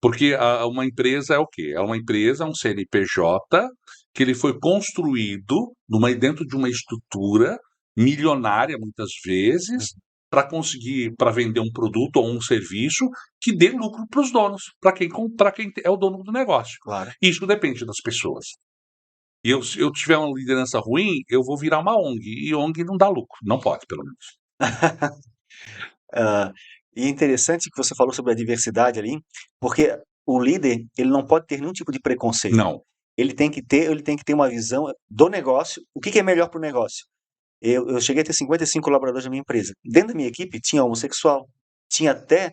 Porque uma empresa é o quê? É uma empresa, um CNPJ, que ele foi construído dentro de uma estrutura milionária, muitas vezes, para vender um produto ou um serviço que dê lucro para os donos, para quem é o dono do negócio. Claro. Isso depende das pessoas. E se eu tiver uma liderança ruim, eu vou virar uma ONG. E ONG não dá lucro. Não pode, pelo menos. E é interessante que você falou sobre a diversidade ali, porque o líder, ele não pode ter nenhum tipo de preconceito. Não. Ele tem que ter uma visão do negócio, o que é melhor para o negócio. Eu cheguei a ter 55 colaboradores na minha empresa. Dentro da minha equipe tinha homossexual, tinha até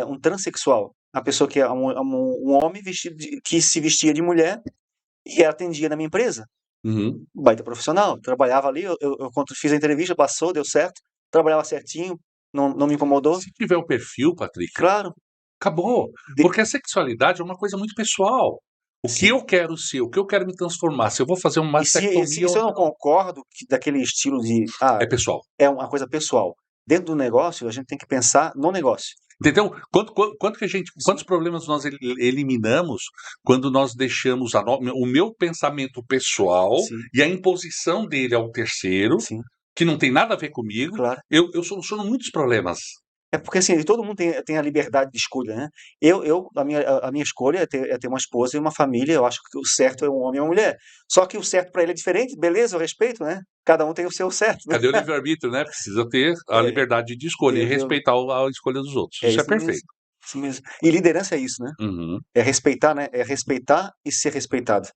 um transexual, a pessoa que é um homem que se vestia de mulher e atendia na minha empresa. Uhum. Baita profissional, trabalhava ali, quando fiz a entrevista, passou, deu certo, trabalhava certinho, não me incomodou. Se tiver o perfil, Patrick, Claro. acabou. Porque a sexualidade é uma coisa muito pessoal. O que eu quero ser, o que eu quero me transformar, se eu vou fazer uma E se mastectomia eu ou não não, concordo daquele estilo de, é pessoal. é uma coisa pessoal. Dentro do negócio, a gente tem que pensar no negócio. Entendeu? Quantos problemas nós eliminamos quando nós deixamos o meu pensamento pessoal Sim, e a imposição dele ao terceiro, sim, que não tem nada a ver comigo, claro. eu soluciono muitos problemas. É porque assim, todo mundo tem a liberdade de escolha, né? A minha escolha é ter uma esposa e uma família. Eu acho que o certo é um homem e uma mulher. Só que o certo para ele é diferente, beleza, eu respeito, né? Cada um tem o seu certo, né? Cadê o livre-arbítrio, né? Precisa ter a É, liberdade de escolha e respeitar a escolha dos outros. é Isso é isso mesmo. perfeito. Isso mesmo. E liderança é isso, né? Uhum. É respeitar, né? É respeitar e ser respeitado.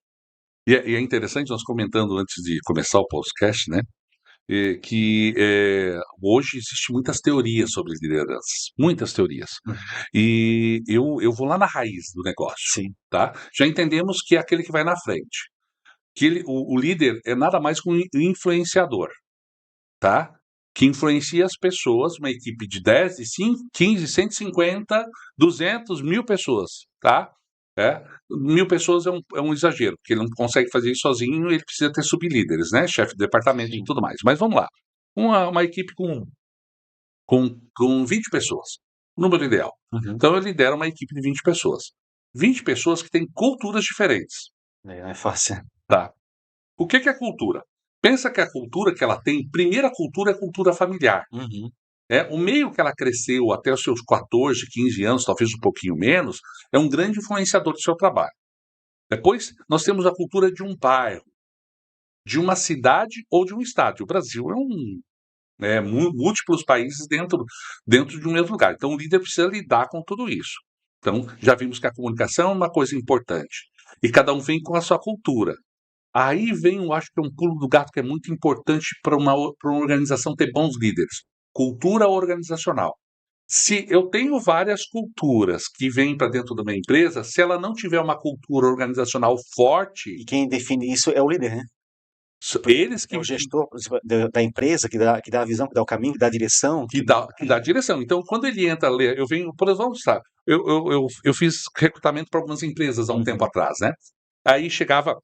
E é interessante, nós comentando antes de começar o podcast, né? Que hoje existem muitas teorias sobre lideranças, muitas teorias. E eu vou lá na raiz do negócio, Sim. tá? Já entendemos que é aquele que vai na frente. Que o líder é nada mais que um influenciador, tá? Que influencia as pessoas, uma equipe de 10, de 5, 15, 150, 200, 1000 pessoas, tá? 1000 pessoas é um exagero, porque ele não consegue fazer isso sozinho, ele precisa ter sublíderes, né? Chefe de departamento e tudo mais. Mas vamos lá. Uma equipe com 20 pessoas, número ideal. Então eu lidero uma equipe de 20 pessoas. 20 pessoas que têm culturas diferentes. Não é fácil. Tá? O que é cultura? Pensa que a cultura que ela tem, primeira cultura é a cultura familiar. O meio que ela cresceu até os seus 14, 15 anos, talvez um pouquinho menos, é um grande influenciador do seu trabalho. Depois, nós temos a cultura de um bairro, de uma cidade ou de um estado. O Brasil é múltiplos países dentro de um mesmo lugar. Então, o líder precisa lidar com tudo isso. Então, já vimos que a comunicação é uma coisa importante. E cada um vem com a sua cultura. Aí vem, eu acho que é um pulo do gato que é muito importante para uma organização ter bons líderes. Cultura organizacional. Se eu tenho várias culturas que vêm para dentro da minha empresa, se ela não tiver uma cultura organizacional forte, E quem define isso é o líder, né? eles que É o gestor da empresa que dá a visão, que dá o caminho, que dá a direção. que dá direção. Então, quando ele entra, eu venho, por exemplo, sabe, eu fiz recrutamento para algumas empresas há um tempo atrás, né? Aí chegava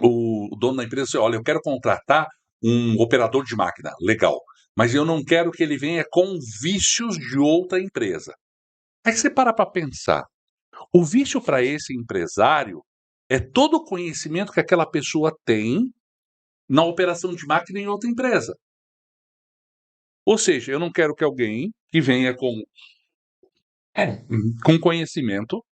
o dono da empresa e disse, olha, eu quero contratar um operador de máquina, legal, mas eu não quero que ele venha com vícios de outra empresa. Aí você para pensar, o vício para esse empresário é todo o conhecimento que aquela pessoa tem na operação de máquina em outra empresa. Ou seja, eu não quero que alguém que venha com conhecimento.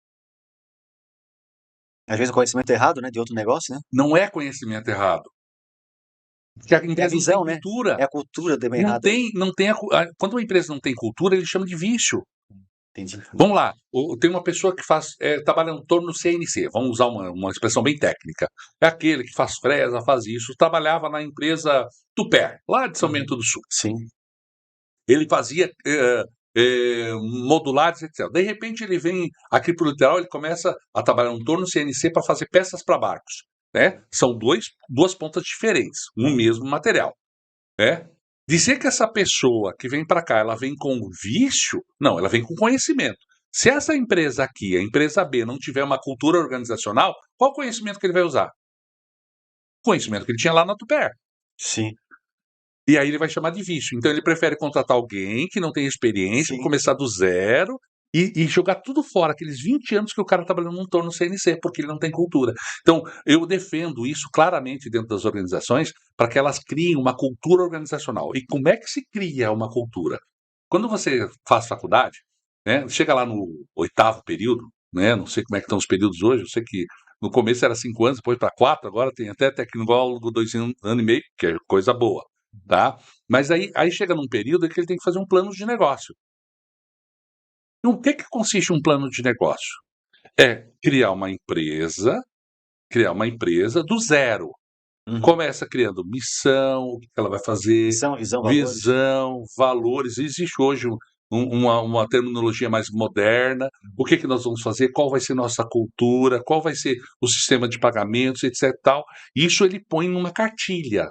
Às vezes o conhecimento errado, né? De outro negócio, né? Não é conhecimento errado. Porque a empresa visão, não tem cultura. É a cultura também Não errada. tem quando uma empresa não tem cultura, ele chama de vício. Entendi. Vamos lá, tem uma pessoa que trabalha no torno CNC, vamos usar uma expressão bem técnica. É aquele que faz fresa, faz isso. Trabalhava na empresa Tupé, lá de São Bento do Sul. Sim. Ele fazia modulares, etc. De repente ele vem aqui para o litoral, ele começa a trabalhar no torno CNC para fazer peças para barcos. Né? São duas pontas diferentes, um mesmo material. Né? Dizer que essa pessoa que vem para cá, ela vem com vício, não, ela vem com conhecimento. Se essa empresa aqui, a empresa B, não tiver uma cultura organizacional, qual conhecimento que ele vai usar? O conhecimento que ele tinha lá na Tupper. Sim. E aí ele vai chamar de vício. Então ele prefere contratar alguém que não tem experiência, Sim. começar do zero e jogar tudo fora, aqueles 20 anos que o cara trabalhou num torno CNC, porque ele não tem cultura. Então, eu defendo isso claramente dentro das organizações, para que elas criem uma cultura organizacional. E como é que se cria uma cultura? Quando você faz faculdade, né, chega lá no 8º período, né, não sei como é que estão os períodos hoje, eu sei que no começo era 5 anos, depois para 4, agora tem até tecnólogo 2 anos e meio, que é coisa boa, tá? Mas aí chega num período em que ele tem que fazer um plano de negócio. E o que consiste um plano de negócio? É criar uma empresa do zero. Uhum. Começa criando missão, o que ela vai fazer, Missão, visão, valores. visão, valores. Existe hoje uma terminologia mais moderna. O que nós vamos fazer? Qual vai ser nossa cultura? Qual vai ser o sistema de pagamentos, etc. Tal. Isso ele põe numa cartilha.